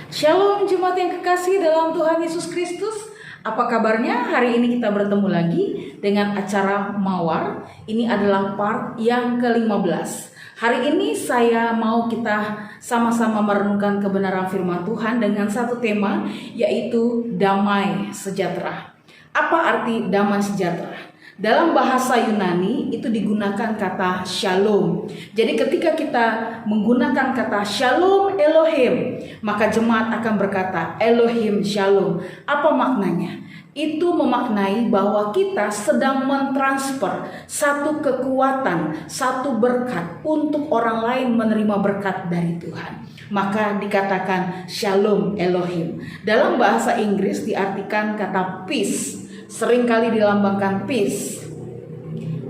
Shalom jemaat yang kekasih dalam Tuhan Yesus Kristus. Apa kabarnya? Hari ini kita bertemu lagi dengan acara Mawar. Ini adalah part yang ke-15. Hari ini saya mau kita sama-sama merenungkan kebenaran firman Tuhan dengan satu tema, yaitu damai sejahtera. Apa arti damai sejahtera? Dalam bahasa Yunani itu digunakan kata shalom. Jadi ketika kita menggunakan kata shalom Elohim, maka jemaat akan berkata Elohim shalom. Apa maknanya? Itu memaknai bahwa kita sedang mentransfer satu kekuatan, satu berkat untuk orang lain menerima berkat dari Tuhan. Maka dikatakan shalom Elohim. Dalam bahasa Inggris diartikan kata peace. Seringkali dilambangkan peace.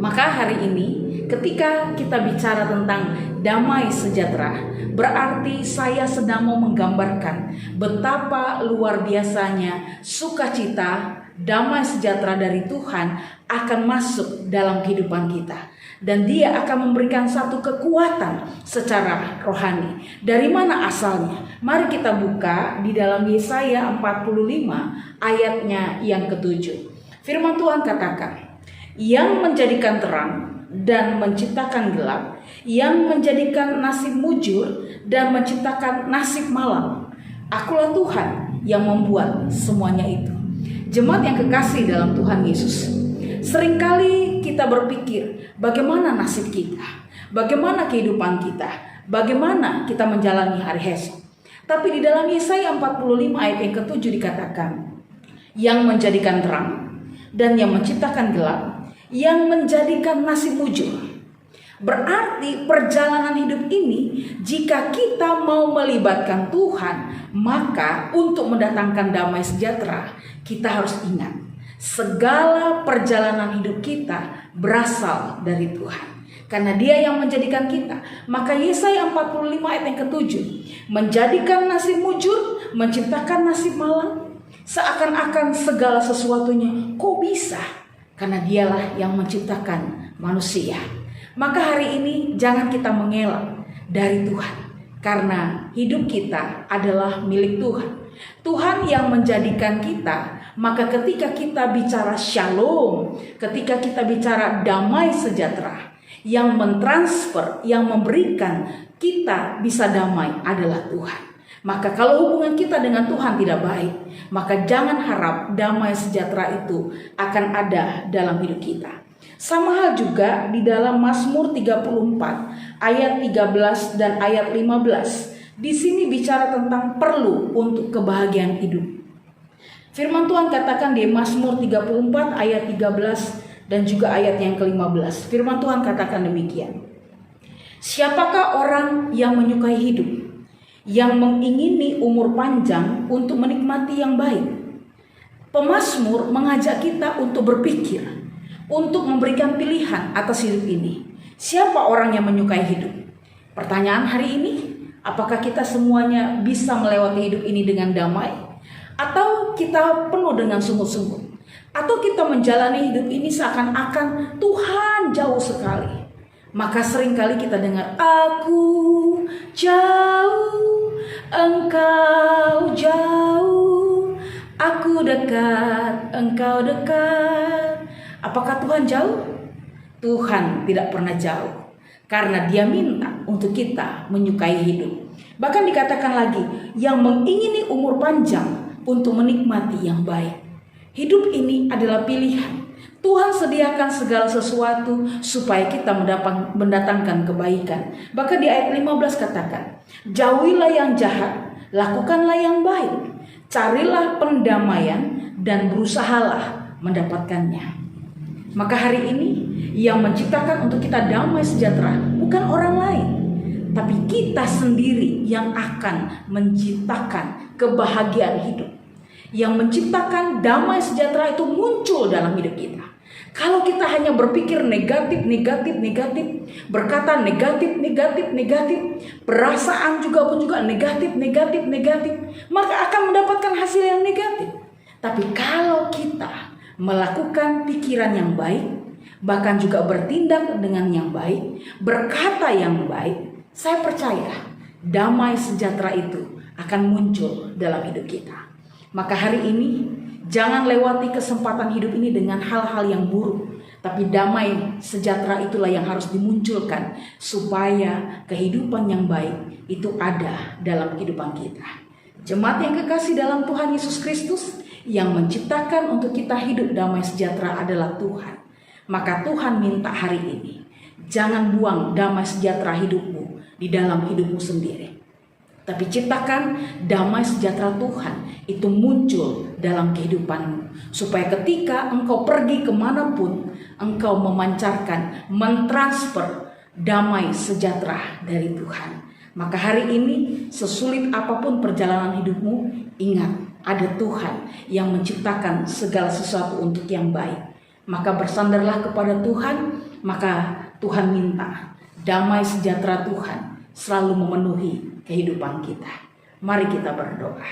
Maka hari ini ketika kita bicara tentang damai sejahtera, berarti saya sedang mau menggambarkan betapa luar biasanya sukacita, damai sejahtera dari Tuhan akan masuk dalam kehidupan kita. Dan Dia akan memberikan satu kekuatan secara rohani. Dari mana asalnya? Mari kita buka di dalam Yesaya 45 ayatnya yang ke-7. Firman Tuhan katakan, yang menjadikan terang dan menciptakan gelap, yang menjadikan nasib mujur dan menciptakan nasib malam. Akulah Tuhan yang membuat semuanya itu. Jemaat yang kekasih dalam Tuhan Yesus, seringkali kita berpikir bagaimana nasib kita, bagaimana kehidupan kita, bagaimana kita menjalani hari esok. Tapi di dalam Yesaya 45 ayat yang ke-7 dikatakan, yang menjadikan terang dan yang menciptakan gelap, yang menjadikan nasib mujur. Berarti perjalanan hidup ini, jika kita mau melibatkan Tuhan, maka untuk mendatangkan damai sejahtera, kita harus ingat, segala perjalanan hidup kita berasal dari Tuhan. Karena Dia yang menjadikan kita. Maka Yesaya 45 ayat yang ke-7, menjadikan nasib mujur, menciptakan nasib malam. Seakan-akan segala sesuatunya, kok bisa? Karena Dialah yang menciptakan manusia. Maka hari ini jangan kita mengelak dari Tuhan, karena hidup kita adalah milik Tuhan. Tuhan yang menjadikan kita. Maka ketika kita bicara shalom, ketika kita bicara damai sejahtera, yang mentransfer, yang memberikan kita bisa damai adalah Tuhan. Maka kalau hubungan kita dengan Tuhan tidak baik, maka jangan harap damai sejahtera itu akan ada dalam hidup kita. Sama hal juga di dalam Mazmur 34 ayat 13 dan ayat 15. Di sini bicara tentang perlu untuk kebahagiaan hidup. Firman Tuhan katakan di Mazmur 34 ayat 13 dan juga ayat yang ke-15. Firman Tuhan katakan demikian. Siapakah orang yang menyukai hidup, yang mengingini umur panjang untuk menikmati yang baik? Pemazmur mengajak kita untuk berpikir, untuk memberikan pilihan atas hidup ini. Siapa orang yang menyukai hidup? Pertanyaan hari ini, apakah kita semuanya bisa melewati hidup ini dengan damai? Atau kita penuh dengan sungut-sungut? Atau kita menjalani hidup ini seakan-akan Tuhan jauh sekali? Maka seringkali kita dengar, aku jauh, engkau jauh, aku dekat, engkau dekat. Apakah Tuhan jauh? Tuhan tidak pernah jauh, karena Dia minta untuk kita menyukai hidup. Bahkan dikatakan lagi, yang mengingini umur panjang untuk menikmati yang baik. Hidup ini adalah pilihan. Tuhan sediakan segala sesuatu supaya kita mendatangkan kebaikan. Bahkan di ayat 15 katakan, jauhilah yang jahat, lakukanlah yang baik, carilah pendamaian dan berusahalah mendapatkannya. Maka hari ini yang menciptakan untuk kita damai sejahtera bukan orang lain, tapi kita sendiri yang akan menciptakan kebahagiaan hidup. Yang menciptakan damai sejahtera itu muncul dalam hidup kita. Kalau kita hanya berpikir negatif, berkata negatif, perasaan juga negatif, maka akan mendapatkan hasil yang negatif. Tapi kalau kita melakukan pikiran yang baik, bahkan juga bertindak dengan yang baik, berkata yang baik, saya percaya damai sejahtera itu akan muncul dalam hidup kita. Maka hari ini jangan lewati kesempatan hidup ini dengan hal-hal yang buruk, tapi damai sejahtera itulah yang harus dimunculkan supaya kehidupan yang baik itu ada dalam kehidupan kita. Jemaat yang kekasih dalam Tuhan Yesus Kristus, yang menciptakan untuk kita hidup damai sejahtera adalah Tuhan. Maka Tuhan minta hari ini, jangan buang damai sejahtera hidupmu di dalam hidupmu sendiri, tapi ciptakan damai sejahtera Tuhan itu muncul dalam kehidupanmu, supaya ketika engkau pergi kemanapun, engkau memancarkan, mentransfer damai sejahtera dari Tuhan. Maka hari ini, sesulit apapun perjalanan hidupmu, ingat ada Tuhan yang menciptakan segala sesuatu untuk yang baik. Maka bersandarlah kepada Tuhan, maka Tuhan minta damai sejahtera Tuhan selalu memenuhi kehidupan kita. Mari kita berdoa.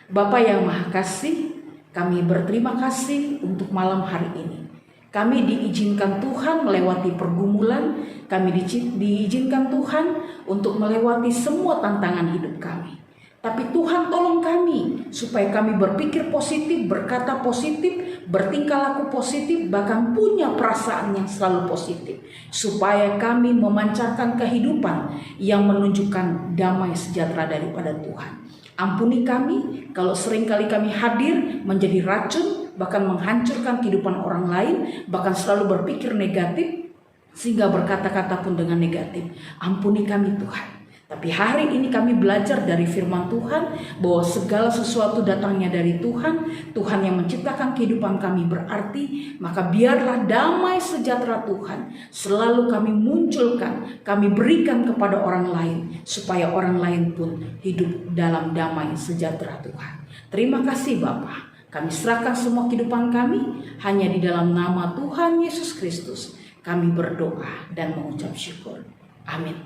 Bapa yang Maha Kasih, kami berterima kasih untuk malam hari ini. Kami diizinkan Tuhan melewati pergumulan, kami diizinkan Tuhan untuk melewati semua tantangan hidup kami. Tapi Tuhan tolong kami supaya kami berpikir positif, berkata positif, bertingkah laku positif, bahkan punya perasaan yang selalu positif. Supaya kami memancarkan kehidupan yang menunjukkan damai sejahtera daripada Tuhan. Ampuni kami kalau seringkali kami hadir menjadi racun, bahkan menghancurkan kehidupan orang lain, bahkan selalu berpikir negatif, sehingga berkata-kata pun dengan negatif. Ampuni kami Tuhan. Tapi hari ini kami belajar dari firman Tuhan bahwa segala sesuatu datangnya dari Tuhan. Tuhan yang menciptakan kehidupan kami berarti, maka biarlah damai sejahtera Tuhan selalu kami munculkan, kami berikan kepada orang lain, supaya orang lain pun hidup dalam damai sejahtera Tuhan. Terima kasih Bapa. Kami serahkan semua kehidupan kami hanya di dalam nama Tuhan Yesus Kristus. Kami berdoa dan mengucap syukur. Amin.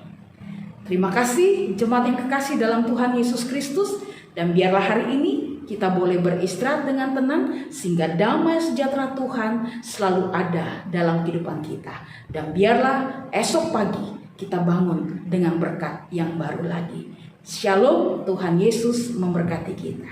Terima kasih jemaat yang kekasih dalam Tuhan Yesus Kristus, dan biarlah hari ini kita boleh beristirahat dengan tenang sehingga damai sejahtera Tuhan selalu ada dalam kehidupan kita, dan biarlah esok pagi kita bangun dengan berkat yang baru lagi. Shalom, Tuhan Yesus memberkati kita.